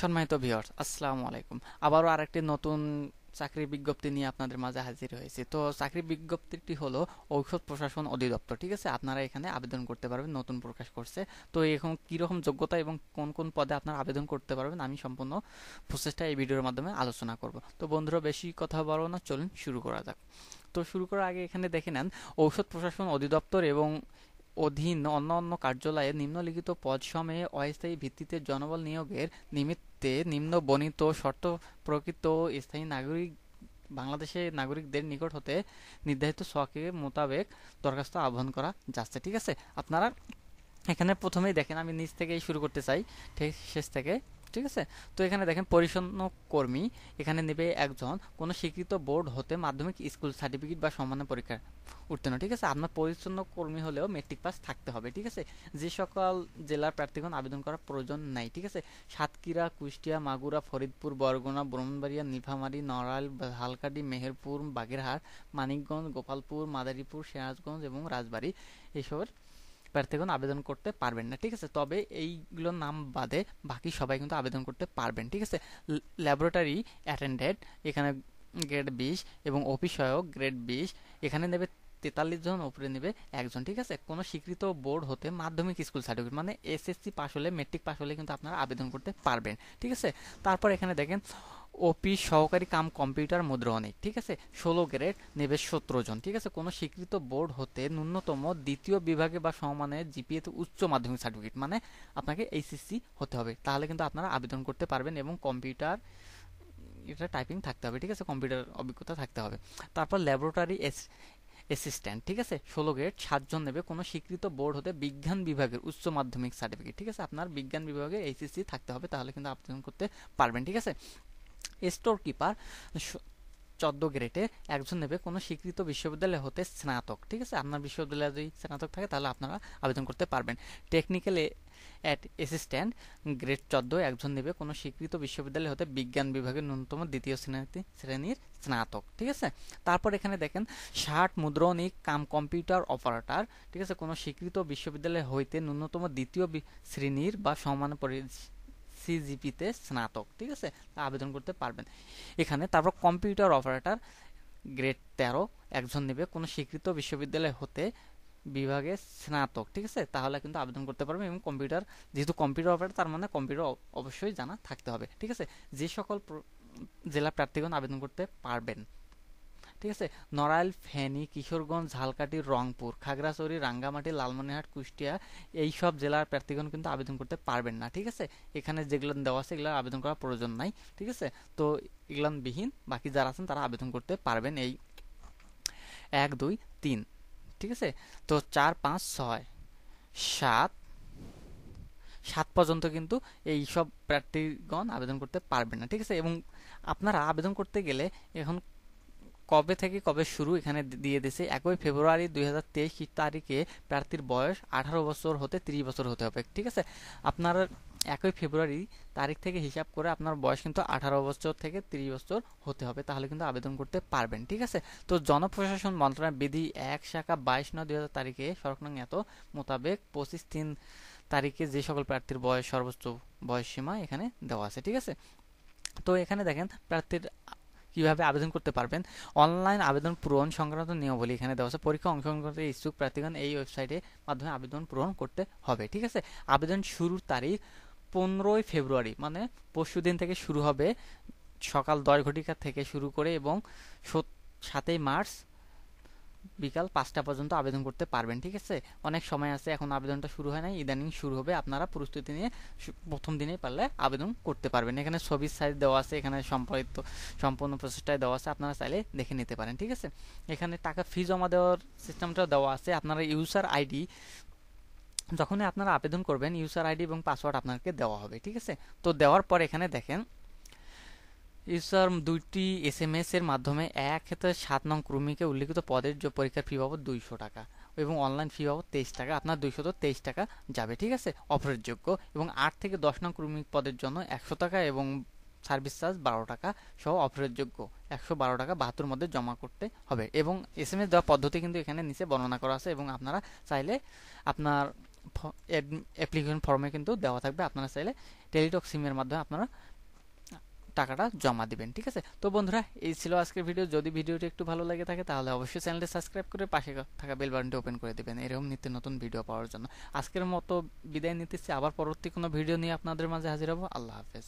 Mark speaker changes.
Speaker 1: সম্মানিত ভিউয়ার্স, আসসালামু আলাইকুম। আবারও আরেকটি নতুন চাকরির বিজ্ঞপ্তি নিয়ে আপনাদের মাঝে হাজির হয়েছি। তো চাকরির বিজ্ঞপ্তিটি হলো ঔষধ প্রশাসন অধিদপ্তর। ঠিক আছে, আপনারা এখানে আবেদন করতে পারবেন, নতুন প্রকাশ করছে। তো এখন কিরকম যোগ্যতা এবং কোন কোন পদে আপনারা আবেদন করতে পারবেন আমি সম্পূর্ণ প্রসেসটা এই ভিডিওর মাধ্যমে আলোচনা করব। তো বন্ধুরা, বেশি কথা বলবো না, চলুন শুরু করা যাক। তো শুরু করার আগে এখানে দেখে নেন, ঔষধ প্রশাসন অধিদপ্তর এবং অধীন অন্যান্য কার্যালয়ে নিম্নলিখিত পদসমূহে অস্থায়ী ভিত্তিতে জনবল নিয়োগের নিমিত্তে নিম্ন বর্ণিত শর্ত প্রকৃত স্থায়ী নাগরিক বাংলাদেশের নাগরিকদের নিকট হতে নির্ধারিত ছকে মোতাবেক দরখাস্ত আহ্বান করা যাচ্ছে। ঠিক আছে, আপনারা এখানে প্রথমেই দেখেন, আমি নিচ থেকেই শুরু করতে চাই, ঠিক শেষ থেকে। ঠিক আছে, তো এখানে দেখেন পরিচ্ছন্ন কর্মী এখানে নেবে একজন কোনো স্বীকৃত বোর্ড হতে মাধ্যমিক স্কুল সার্টিফিকেট বা সম্মানের পরীক্ষা উত্তীর্ণ। ঠিক আছে, আপনার পরিচ্ছন্ন কর্মী হলেও মেট্রিক পাস থাকতে হবে। ঠিক আছে, যে সকল জেলার প্রার্থীগণ আবেদন করার প্রয়োজন নাই। ঠিক আছে, সাতক্ষীরা, কুষ্টিয়া, মাগুরা, ফরিদপুর, বরগুনা, ব্রাহ্মণবাড়িয়া, নীলফামারী, নড়াইল, ঝালকাঠি, মেহেরপুর, বাগেরহাট, মানিকগঞ্জ, গোপালপুর, মাদারীপুর, সিরাজগঞ্জ এবং রাজবাড়ী এইসবের প্রার্থীগণ আবেদন করতে পারবেন না। ঠিক আছে, তবে এইগুলোর নাম বাদে বাকি সবাই কিন্তু আবেদন করতে পারবেন। ঠিক আছে, ল্যাবরেটরি অ্যাটেন্ডেন্ট এখানে গ্রেড 20 এবং অফিস সহায়ক গ্রেড 20 এখানে নেবে 43 জন, উপরে নেবে একজন। ঠিক আছে, কোনো স্বীকৃত বোর্ড হতে মাধ্যমিক স্কুল সার্টিফিকেট মানে এসএসসি পাস হলে, মেট্রিক পাস হলে কিন্তু আপনারা আবেদন করতে পারবেন। ঠিক আছে, তারপর এখানে দেখেন অফিস সহকারী কাম কম্পিউটার মুদ্রণিক। ঠিক আছে, 16 গ্রেড নেবে 17 জন। ঠিক আছে, কোনো স্বীকৃত বোর্ড হতে ন্যূনতম দ্বিতীয় বিভাগে বা সমমানের জিপিএতে উচ্চ মাধ্যমিক সার্টিফিকেট মানে আপনাকে এইচএসসি হতে হবে, তাহলে কিন্তু আপনারা আবেদন করতে পারবেন। এবং কম্পিউটার এটা টাইপিং থাকতে হবে। ঠিক আছে, কম্পিউটার অভিজ্ঞতা থাকতে হবে। তারপর ল্যাবরেটরি অ্যাসিস্ট্যান্ট। ঠিক আছে, 16 গ্রেড 7 জন নেবে কোনো স্বীকৃত বোর্ড হতে বিজ্ঞান বিভাগের উচ্চ মাধ্যমিক সার্টিফিকেট। ঠিক আছে, আপনার বিজ্ঞান বিভাগে এইচএসসি থাকতে হবে, তাহলে কিন্তু আবেদন করতে পারবেন। ঠিক আছে, স্টোর কিপার 14 গ্রেডে একজন নেবে কোনো স্বীকৃত বিশ্ববিদ্যালয় হতে স্নাতক। ঠিক আছে, আপনার বিশ্ববিদ্যালয়ে যদি স্নাতক থাকে তাহলে আপনারা আবেদন করতে পারবেন। টেকনিক্যাল অ্যাসিস্ট্যান্ট গ্রেড 14 একজন নেবে কোনো স্বীকৃত বিশ্ববিদ্যালয় হতে বিজ্ঞান বিভাগের ন্যূনতম দ্বিতীয় শ্রেণীর স্নাতক। ঠিক আছে, তারপর এখানে দেখেন 60 মুদ্রণিক কাম কম্পিউটার অপারেটর। ঠিক আছে, কোনো স্বীকৃত বিশ্ববিদ্যালয় হইতে ন্যূনতম দ্বিতীয় শ্রেণীর বা সমান সিজিপিতে স্নাতক। ঠিক আছে, আবেদন করতে পারবেন এখানে। তারপর কম্পিউটার অপারেটর গ্রেড 13 একজন নেবে কোনো স্বীকৃত বিশ্ববিদ্যালয় হতে বিভাগে স্নাতক। ঠিক আছে, তাহলে কিন্তু আবেদন করতে পারবেন। এবং কম্পিউটার, যেহেতু কম্পিউটার অপারেটর তার মানে কম্পিউটার অবশ্যই জানা থাকতে হবে। ঠিক আছে, যে সকল জেলা প্রার্থীগণ আবেদন করতে পারবেন। ঠিক আছে, নড়াইল, ফেনী, কিশোরগঞ্জ, ঝালকাঠি, রংপুর, খাগড়াছড়ি, রাঙ্গামাটি, লালমনিরহাট, কুষ্টিয়া এইসব জেলার প্রার্থীগণ কিন্তু আবেদন করতে পারবেন না। ঠিক আছে, এখানে যেগুলো দেওয়া আছে এগুলো আবেদন করার প্রয়োজন নাই। ঠিক আছে, তো এগুলো বিহীন বাকি যারা আছেন তারা আবেদন করতে পারবেন। এই 1, 2, 3। ঠিক আছে, তো 4, 5, 6, 7 পর্যন্ত কিন্তু এই সব প্রার্থীগণ আবেদন করতে পারবেন না। ঠিক আছে, এবং আপনারা আবেদন করতে গেলে এখন কবে থেকে কবে শুরু এখানে দিয়ে দিয়েছে, 1 ফেব্রুয়ারি 2023 তারিখে প্রার্থীর বয়স 18 বছর হতে 30 বছর হতে হবে। ঠিক আছে, আপনার 1 ফেব্রুয়ারি তারিখ থেকে হিসাব করে আপনার বয়স কিন্তু 18 বছর থেকে 30 বছর হতে হবে, তাহলে কিন্তু আবেদন করতে পারবেন। ঠিক আছে, তো জনপ্রশাসন মন্ত্রণালয় বিধি 1 শাখা 22/9/2000 তারিখে সরকার এত মোতাবেক 25/3 তারিখে যে সকল প্রার্থীর বয়স সর্বোচ্চ বয়স সীমা এখানে দেওয়া আছে। ঠিক আছে, তো এখানে দেখেন প্রার্থীর কিভাবে আবেদন করতে পারবেন। অনলাইন আবেদন পূরণ সংক্রান্ত নিয়মাবলী এখানে দেওয়া আছে। পরীক্ষা অংশগ্রহণ করতে ইচ্ছুক প্রার্থীগণ এই ওয়েবসাইটের মাধ্যমে আবেদন পূরণ করতে হবে। ঠিক আছে, আবেদন শুরুর তারিখ 15 ফেব্রুয়ারি মানে পরশুদিন থেকে শুরু হবে, সকাল 10 ঘটিকা থেকে শুরু করে এবং 7 মার্চ বিকাল 5টা পর্যন্ত আবেদন করতে পারবেন। ঠিক আছে, অনেক সময় আছে, এখন আবেদনটা শুরু হয় নাই, ইদানিং শুরু হবে। আপনারা প্রস্তুতি নিয়ে প্রথম দিনেই পারলে আবেদন করতে পারবেন। এখানে ছবির সাইজ দেওয়া আছে, এখানে সম্পূর্ণ প্রসেসটাই দেওয়া আছে, আপনারা চাইলে দেখে নিতে পারেন। ঠিক আছে, এখানে টাকা ফি জমা দেওয়ার সিস্টেমটাও দেওয়া আছে। আপনারা ইউজার আইডি যখনই আপনারা আবেদন করবেন, ইউজার আইডি এবং পাসওয়ার্ড আপনাকে দেওয়া হবে। ঠিক আছে, তো দেওয়ার পর এখানে দেখেন ইউজার 2টি SMS এর মাধ্যমে 1 ক্ষেত্রে 7 নং ক্রমিকে উল্লিখিত পদের পরীক্ষার ফি বাবদ 200 টাকা এবং অনলাইন ফি বাবদ 23 টাকা, আপনার 223 টাকা যাবে। ঠিক আছে, অফারের এবং 8 থেকে 10 নং ক্রমিক পদের জন্য 100 টাকা এবং সার্ভিস চার্জ 12 টাকা সহ অফারের 112 টাকা 72 মধ্যে জমা করতে হবে। এবং SMS দেওয়ার পদ্ধতি কিন্তু এখানে নিচে বর্ণনা করা আছে, এবং আপনারা চাইলে আপনার অ্যাপ্লিকেশন ফর্মে কিন্তু দেওয়া থাকবে, আপনারা চাইলে টেলিটক সিমের মাধ্যমে আপনারা টাকাটা জমা দিবেন। ঠিক আছে, তো বন্ধুরা এই ছিল আজকের ভিডিও। যদি ভিডিওটি একটু ভালো লাগে থাকে তাহলে অবশ্যই চ্যানেলটি সাবস্ক্রাইব করে পাশে থাকা বেল বাটনটি ওপেন করে দিবেন এরকম নিত্য নতুন ভিডিও পাওয়ার জন্য। আজকের মতো বিদায় নিতেছি, আবার পরবর্তী কোনো ভিডিও নিয়ে আপনাদের মাঝে হাজির হব। আল্লাহ হাফেজ।